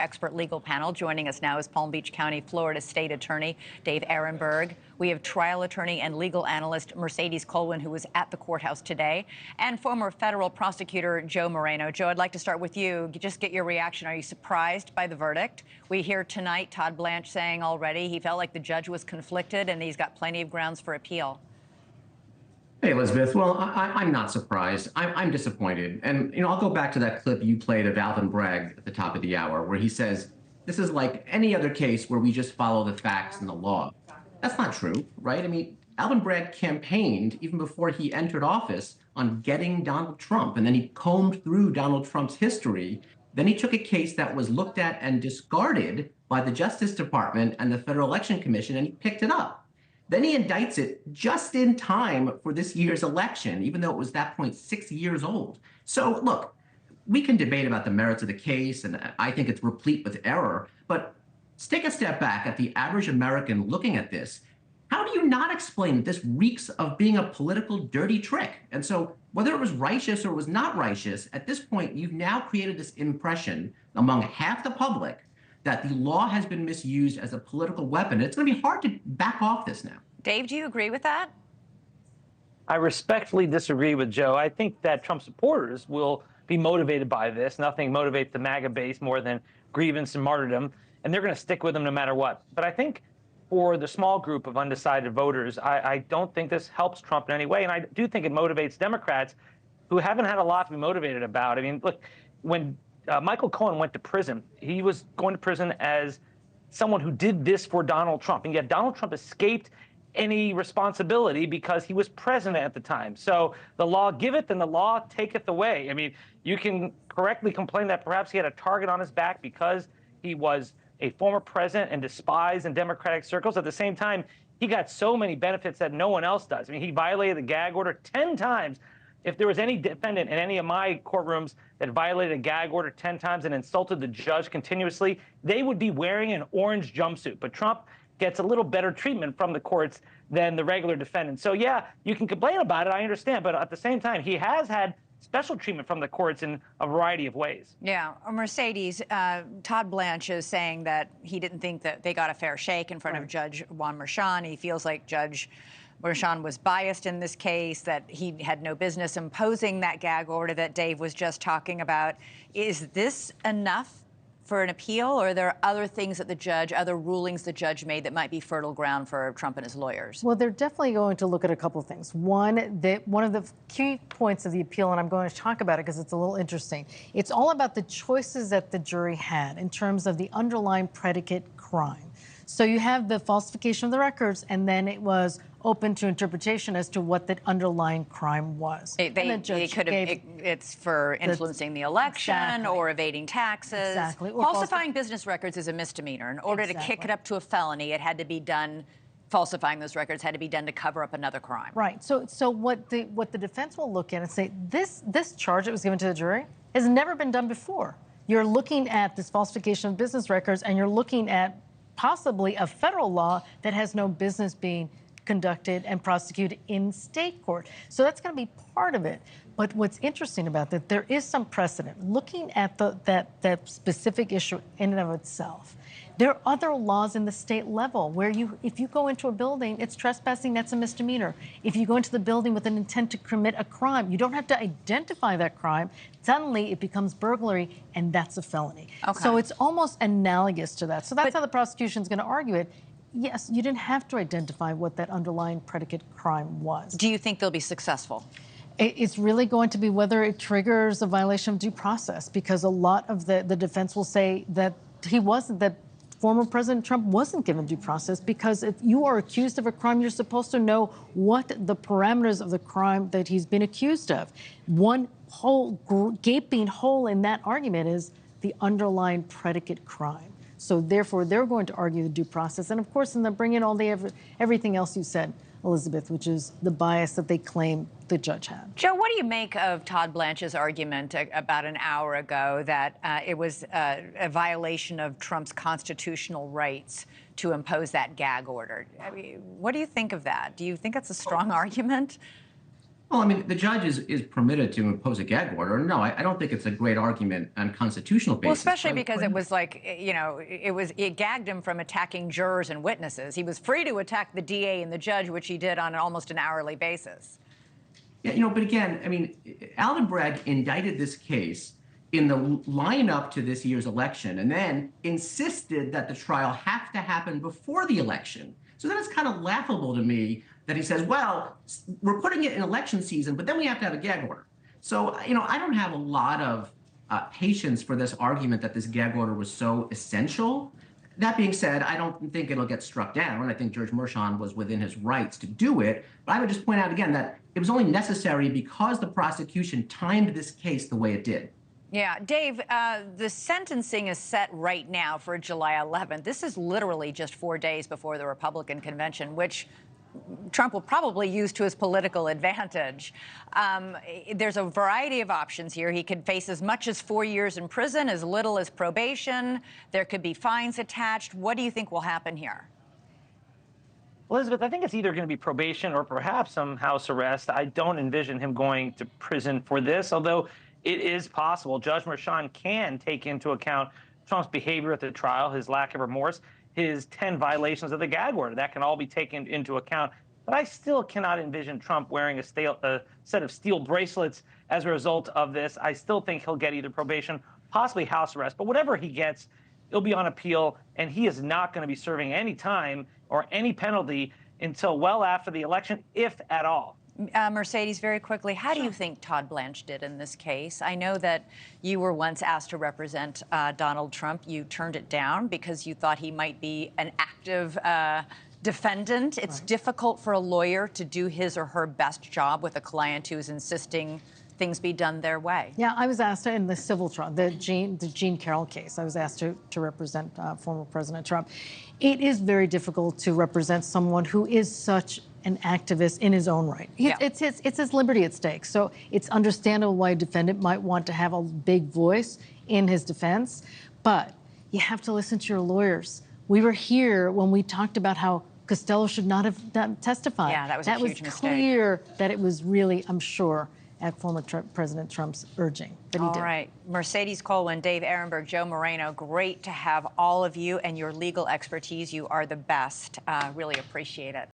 Expert legal panel. Joining us now is Palm Beach County, Florida State Attorney Dave Ehrenberg. We have trial attorney and legal analyst Mercedes Colwin, who was at the courthouse today, and former federal prosecutor Joe Moreno. Joe, I'd like to start with you. Just get your reaction. Are you surprised by the verdict? We hear tonight Todd Blanche saying already he felt like the judge was conflicted and he's got plenty of grounds for appeal. Hey, Elizabeth. Well, I'm not surprised. I'm disappointed. And, I'll go back to that clip you played of Alvin Bragg at the top of the hour, where he says, this is like any other case where we just follow the facts and the law. That's not true, right? I mean, Alvin Bragg campaigned even before he entered office on getting Donald Trump, and then he combed through Donald Trump's history. Then he took a case that was looked at and discarded by the Justice Department and the Federal Election Commission, and he picked it up. Then he indicts it just in time for this year's election, even though it was at that point 6 years old. So look, we can debate about the merits of the case, and I think it's replete with error, but let's take a step back at the average American looking at this. How do you not explain that this reeks of being a political dirty trick? And so whether it was righteous or was not righteous, at this point, you've now created this impression among half the public that the law has been misused as a political weapon. It's going to be hard to back off this now. Dave, do you agree with that? I respectfully disagree with Joe. I think that Trump supporters will be motivated by this. Nothing motivates the MAGA base more than grievance and martyrdom, and they're going to stick with him no matter what. But I think for the small group of undecided voters, I don't think this helps Trump in any way. And I do think it motivates Democrats who haven't had a lot to be motivated about. I mean, look, when Michael Cohen went to prison, he was going to prison as someone who did this for Donald Trump. And yet Donald Trump escaped any responsibility because he was president at the time. So the law giveth and the law taketh away. I mean, you can correctly complain that perhaps he had a target on his back because he was a former president and despised in Democratic circles. At the same time, he got so many benefits that no one else does. I mean, he violated the gag order 10 times. If there was any defendant in any of my courtrooms that violated a gag order 10 times and insulted the judge continuously, they would be wearing an orange jumpsuit. But Trump gets a little better treatment from the courts than the regular defendant. So, yeah, you can complain about it, I understand. But at the same time, he has had special treatment from the courts in a variety of ways. Yeah. Mercedes, Todd Blanche is saying that he didn't think that they got a fair shake in front of Judge Juan Merchan. He feels like Judge Merchan was biased in this case, that he had no business imposing that gag order that Dave was just talking about. Is this enough for an appeal, or are there other things that the judge, other rulings the judge made that might be fertile ground for Trump and his lawyers? Well, they're definitely going to look at a couple of things. One of the key points of the appeal, and I'm going to talk about it because it's a little interesting, it's all about the choices that the jury had in terms of the underlying predicate crime. So you have the falsification of the records, and then it was open to interpretation as to what the underlying crime was. It's for influencing the election, exactly, or evading taxes. Exactly. Or falsifying business records is a misdemeanor. In order to kick it up to a felony, it had to be done, falsifying those records had to be done to cover up another crime. Right. So what the defense will look at and say, this charge that was given to the jury has never been done before. You're looking at this falsification of business records, and you're looking at possibly a federal law that has no business being conducted and prosecuted in state court. So that's going to be part of it. But what's interesting about that, there is some precedent. Looking at that specific issue in and of itself, there are other laws in the state level where if you go into a building, it's trespassing, that's a misdemeanor. If you go into the building with an intent to commit a crime, you don't have to identify that crime. Suddenly, it becomes burglary, and that's a felony. Okay. So it's almost analogous to that. So that's how the prosecution's going to argue it. Yes, you didn't have to identify what that underlying predicate crime was. Do you think they'll be successful? It's really going to be whether it triggers a violation of due process, because a lot of the defense will say that that former President Trump wasn't given due process, because if you are accused of a crime, you're supposed to know what the parameters of the crime that he's been accused of. One whole gaping hole in that argument is the underlying predicate crime. So therefore, they're going to argue the due process. And of course, and then bring in all everything else you said, Elizabeth, which is the bias that they claim the judge had. Joe, what do you make of Todd Blanche's argument about an hour ago that it was a violation of Trump's constitutional rights to impose that gag order? I mean, what do you think of that? Do you think that's a strong argument? Well, I mean, the judge is permitted to impose a gag order. No, I don't think it's a great argument on constitutional basis. Well, especially because it was like, it gagged him from attacking jurors and witnesses. He was free to attack the DA and the judge, which he did on almost an hourly basis. Yeah, but again, I mean, Alvin Bragg indicted this case in the lineup to this year's election and then insisted that the trial have to happen before the election. So then it's kind of laughable to me that he says, well, we're putting it in election season, but then we have to have a gag order. So, I don't have a lot of patience for this argument that this gag order was so essential. That being said, I don't think it'll get struck down. I think Judge Merchan was within his rights to do it. But I would just point out again that it was only necessary because the prosecution timed this case the way it did. Yeah, Dave, the sentencing is set right now for July 11th. This is literally just 4 days before the Republican convention, which Trump will probably use to his political advantage. There's a variety of options here. He could face as much as 4 years in prison, as little as probation. There could be fines attached. What do you think will happen here? Elizabeth, I think it's either going to be probation or perhaps some house arrest. I don't envision him going to prison for this, although it is possible. Judge Merchan can take into account Trump's behavior at the trial, his lack of remorse, his 10 violations of the gag order. That can all be taken into account. But I still cannot envision Trump wearing a set of steel bracelets as a result of this. I still think he'll get either probation, possibly house arrest. But whatever he gets, it'll be on appeal, and he is not going to be serving any time or any penalty until well after the election, if at all. Mercedes, very quickly, how do you think Todd Blanche did in this case? I know that you were once asked to represent Donald Trump. You turned it down because you thought he might be an active defendant. It's difficult for a lawyer to do his or her best job with a client who's insisting things be done their way. Yeah, I was asked in the civil trial, the Jean Carroll case, I was asked to represent former President Trump. It is very difficult to represent someone who is such an activist in his own right. It's his liberty at stake. So it's understandable why a defendant might want to have a big voice in his defense, but you have to listen to your lawyers. We were here when we talked about how Costello should not have testified. Yeah, that was a huge mistake. That was clear that it was really, I'm sure, at former President Trump's urging that he did. All right. Mercedes Colwin, Dave Ehrenberg, Joe Moreno, great to have all of you and your legal expertise. You are the best. Really appreciate it.